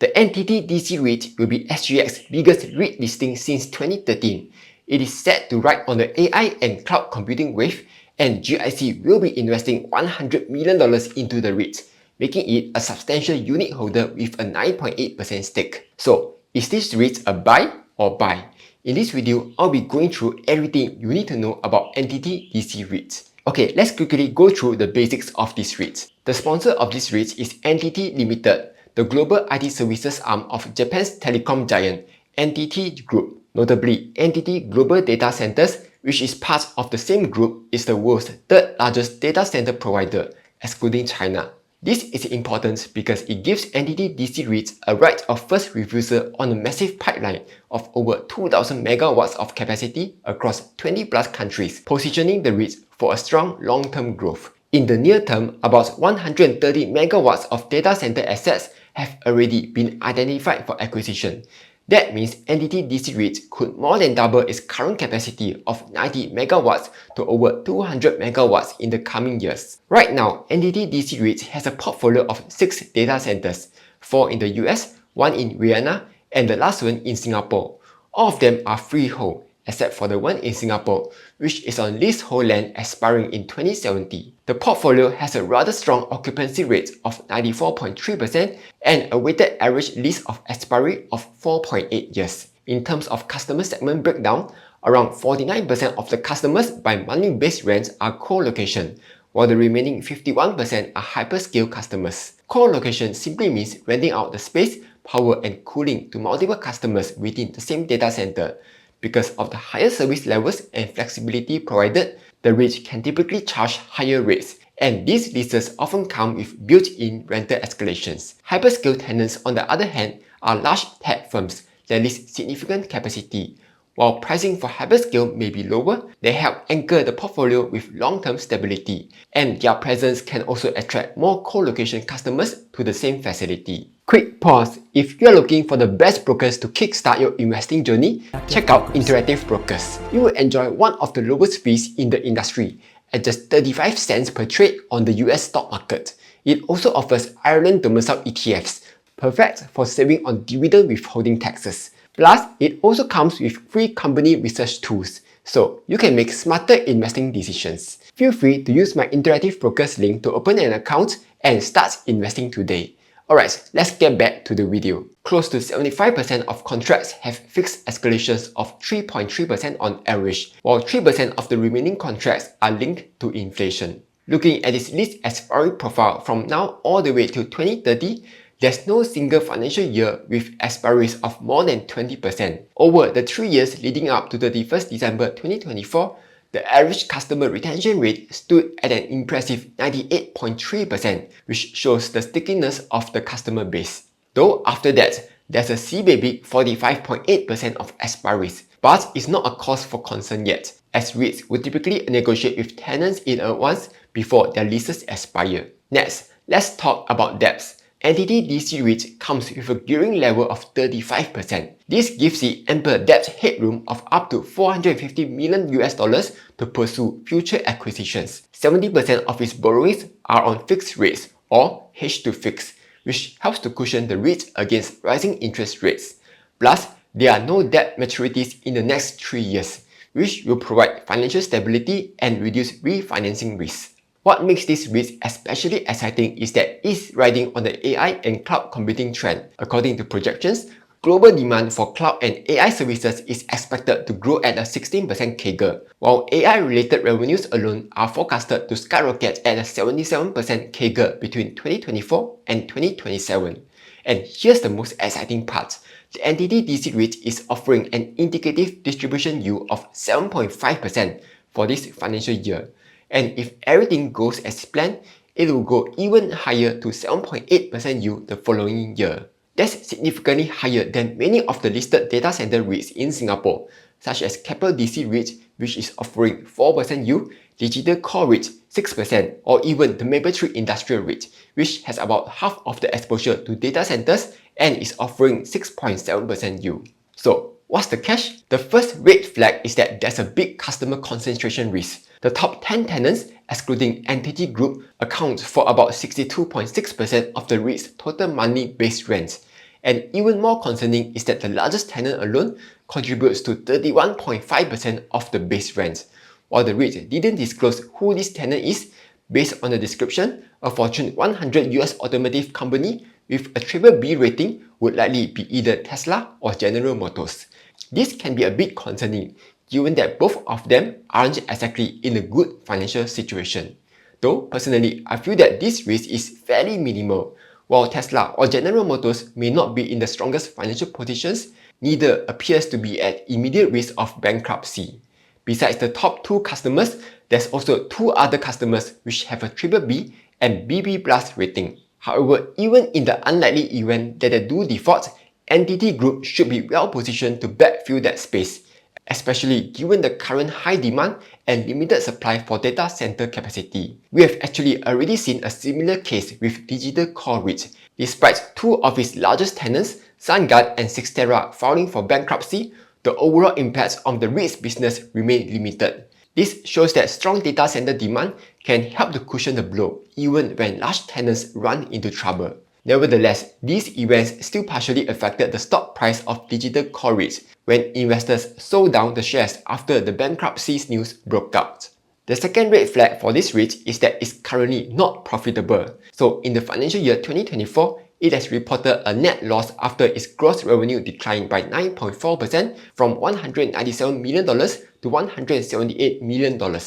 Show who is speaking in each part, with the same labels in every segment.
Speaker 1: The NTT DC REIT will be SGX's biggest REIT listing since 2013. It is set to ride on the AI and cloud computing wave, and GIC will be investing $100 million into the REIT, making it a substantial unit holder with a 9.8% stake. So, is this REIT a buy or buy? In this video, I'll be going through everything you need to know about NTT DC REIT. Okay, let's quickly go through the basics of this REIT. The sponsor of this REIT is NTT Limited, the global IT services arm of Japan's telecom giant NTT Group. Notably, NTT Global Data Centers, which is part of the same group, is the world's third largest data center provider, excluding China. This is important because it gives NTT DC REIT a right of first refusal on a massive pipeline of over 2,000 megawatts of capacity across 20 plus countries, positioning the REIT for a strong long-term growth. In the near term, about 130 megawatts of data center assets have already been identified for acquisition. That means NTT DC REIT could more than double its current capacity of 90 megawatts to over 200 megawatts in the coming years. Right now, NTT DC REIT has a portfolio of 6 data centers, 4 in the US, 1 in Vienna, and the last one in Singapore. All of them are freehold, except for the one in Singapore, which is on leasehold land expiring in 2070. The portfolio has a rather strong occupancy rate of 94.3% and a weighted average lease of expiry of 4.8 years. In terms of customer segment breakdown, around 49% of the customers by monthly-based rents are co-location, while the remaining 51% are hyperscale customers. Co-location simply means renting out the space, power, and cooling to multiple customers within the same data center. Because of the higher service levels and flexibility provided, the REIT can typically charge higher rates, and these leases often come with built-in rental escalations. Hyperscale tenants, on the other hand, are large tech firms that lease significant capacity. While pricing for hyperscale may be lower, they help anchor the portfolio with long-term stability, and their presence can also attract more co-location customers to the same facility. Quick pause. If you are looking for the best brokers to kickstart your investing journey, check out Interactive Brokers. You will enjoy one of the lowest fees in the industry at just 35 cents per trade on the US stock market. It also offers Ireland domiciled ETFs, perfect for saving on dividend withholding taxes. Plus, it also comes with free company research tools, so you can make smarter investing decisions. Feel free to use my Interactive Brokers link to open an account and start investing today. Alright, let's get back to the video. Close to 75% of contracts have fixed escalations of 3.3% on average, while 3% of the remaining contracts are linked to inflation. Looking at its lease expiry profile from now all the way to 2030, there's no single financial year with expiries of more than 20%. Over the 3 years leading up to 31st December 2024, the average customer retention rate stood at an impressive 98.3%, which shows the stickiness of the customer base. Though after that, there's a CBABIC 45.8% of expiries, but it's not a cause for concern yet, as REITs will typically negotiate with tenants in advance before their leases expire. Next, let's talk about debts. NTT DC REIT comes with a gearing level of 35%. This gives it ample debt headroom of up to $450 million to pursue future acquisitions. 70% of its borrowings are on fixed rates or hedged to fix, which helps to cushion the REIT against rising interest rates. Plus, there are no debt maturities in the next 3 years, which will provide financial stability and reduce refinancing risks. What makes this REIT especially exciting is that it's riding on the AI and cloud computing trend. According to projections, global demand for cloud and AI services is expected to grow at a 16% CAGR, while AI-related revenues alone are forecasted to skyrocket at a 77% CAGR between 2024 and 2027. And here's the most exciting part. The NTT DC REIT is offering an indicative distribution yield of 7.5% for this financial year. And if everything goes as planned, it will go even higher to 7.8% yield the following year. That's significantly higher than many of the listed data center REITs in Singapore, such as Keppel DC REIT, which is offering 4% yield, Digital Core REIT 6%, or even the Mapletree Industrial REIT, which has about half of the exposure to data centers and is offering 6.7% yield. So, what's the catch? The first red flag is that there's a big customer concentration risk. The top 10 tenants, excluding NTT Group, account for about 62.6% of the REIT's total monthly base rents. And even more concerning is that the largest tenant alone contributes to 31.5% of the base rent. While the REIT didn't disclose who this tenant is, based on the description, a Fortune 100 US automotive company with a BBB rating would likely be either Tesla or General Motors. This can be a bit concerning, given that both of them aren't exactly in a good financial situation. Though, personally, I feel that this risk is fairly minimal. While Tesla or General Motors may not be in the strongest financial positions, neither appears to be at immediate risk of bankruptcy. Besides the top 2 customers, there's also 2 other customers which have a BBB and BB+ rating. However, even in the unlikely event that they do default, NTT Group should be well positioned to backfill that space, especially given the current high demand and limited supply for data center capacity. We have actually already seen a similar case with Digital Core REIT. Despite 2 of its largest tenants, SunGard and Cyxtera, filing for bankruptcy, the overall impact on the REIT's business remained limited. This shows that strong data center demand can help to cushion the blow even when large tenants run into trouble. Nevertheless, these events still partially affected the stock price of Digital Core REIT when investors sold down the shares after the bankruptcy news broke out. The second red flag for this REIT is that it's currently not profitable. So in the financial year 2024, it has reported a net loss after its gross revenue declined by 9.4% from $197 million to $178 million.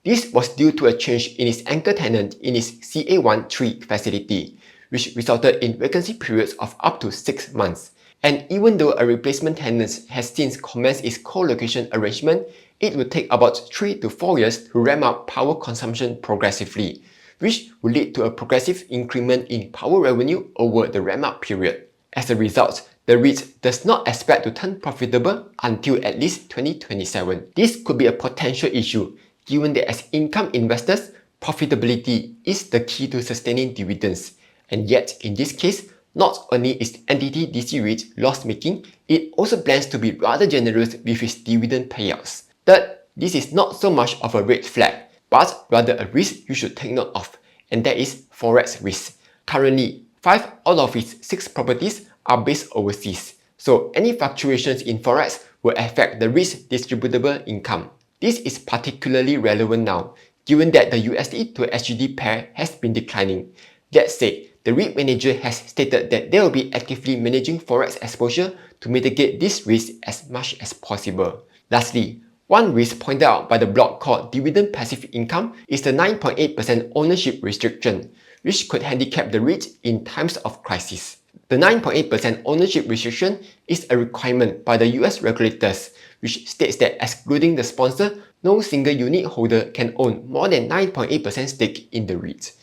Speaker 1: This was due to a change in its anchor tenant in its CA13 facility, which resulted in vacancy periods of up to 6 months. And even though a replacement tenant has since commenced its co-location arrangement, it will take about 3 to 4 years to ramp up power consumption progressively, which will lead to a progressive increment in power revenue over the ramp-up period. As a result, the REIT does not expect to turn profitable until at least 2027. This could be a potential issue, given that as income investors, profitability is the key to sustaining dividends. And yet, in this case, not only is NTT DC REIT loss-making, it also plans to be rather generous with its dividend payouts. Third, this is not so much of a red flag, but rather a risk you should take note of, and that is forex risk. Currently, 5 out of its 6 properties are based overseas, so any fluctuations in forex will affect the REIT's distributable income. This is particularly relevant now, given that the USD to SGD pair has been declining. That said, the REIT manager has stated that they will be actively managing forex exposure to mitigate this risk as much as possible. Lastly, one risk pointed out by the blog called Dividend Passive Income is the 9.8% ownership restriction, which could handicap the REIT in times of crisis. The 9.8% ownership restriction is a requirement by the US regulators, which states that excluding the sponsor, no single unit holder can own more than 9.8% stake in the REIT.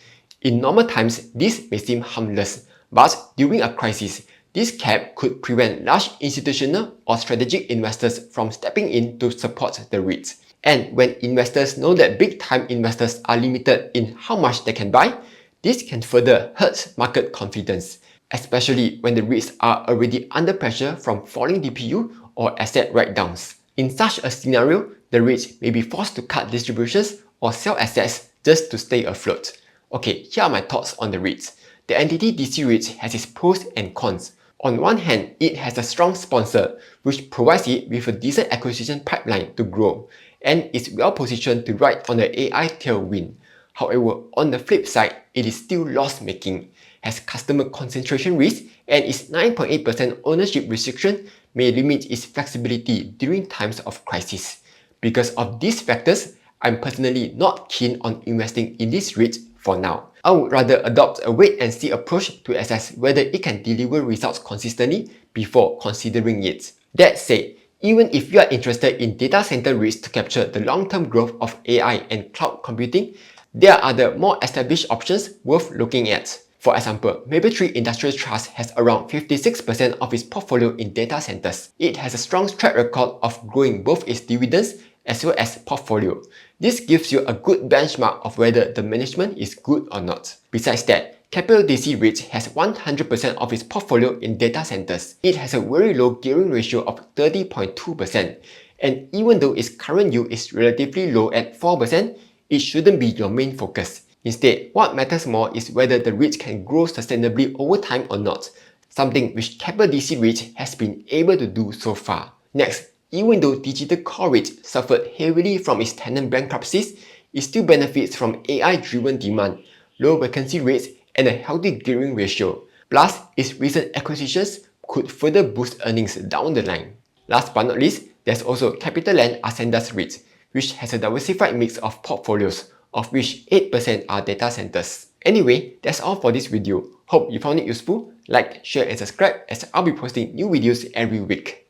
Speaker 1: In normal times, this may seem harmless, but during a crisis, this cap could prevent large institutional or strategic investors from stepping in to support the REIT. And when investors know that big-time investors are limited in how much they can buy, this can further hurt market confidence, especially when the REITs are already under pressure from falling DPU or asset write-downs. In such a scenario, the REIT may be forced to cut distributions or sell assets just to stay afloat. Okay, here are my thoughts on the REITs. The NTT DC REIT has its pros and cons. On one hand, it has a strong sponsor, which provides it with a decent acquisition pipeline to grow, and is well positioned to ride on the AI tailwind. However, on the flip side, it is still loss-making, has customer concentration risk, and its 9.8% ownership restriction may limit its flexibility during times of crisis. Because of these factors, I'm personally not keen on investing in this REIT for now. I would rather adopt a wait-and-see approach to assess whether it can deliver results consistently before considering it. That said, even if you are interested in data center REITs to capture the long-term growth of AI and cloud computing, there are other more established options worth looking at. For example, Mapletree Industrial Trust has around 56% of its portfolio in data centers. It has a strong track record of growing both its dividends as well as portfolio. This gives you a good benchmark of whether the management is good or not. Besides that, Capital DC REIT has 100% of its portfolio in data centers. It has a very low gearing ratio of 30.2%, and even though its current yield is relatively low at 4%, it shouldn't be your main focus. Instead, what matters more is whether the REIT can grow sustainably over time or not. something which Kelvin DC REIT has been able to do so far. Next, even though Digital Core REIT suffered heavily from its tenant bankruptcies, it still benefits from AI-driven demand, low vacancy rates, and a healthy gearing ratio. Plus, its recent acquisitions could further boost earnings down the line. Last but not least, there's also CapitaLand Ascendas REIT, which has a diversified mix of portfolios, of which 8% are data centers. Anyway, that's all for this video. Hope you found it useful. Like, share and subscribe as I'll be posting new videos every week.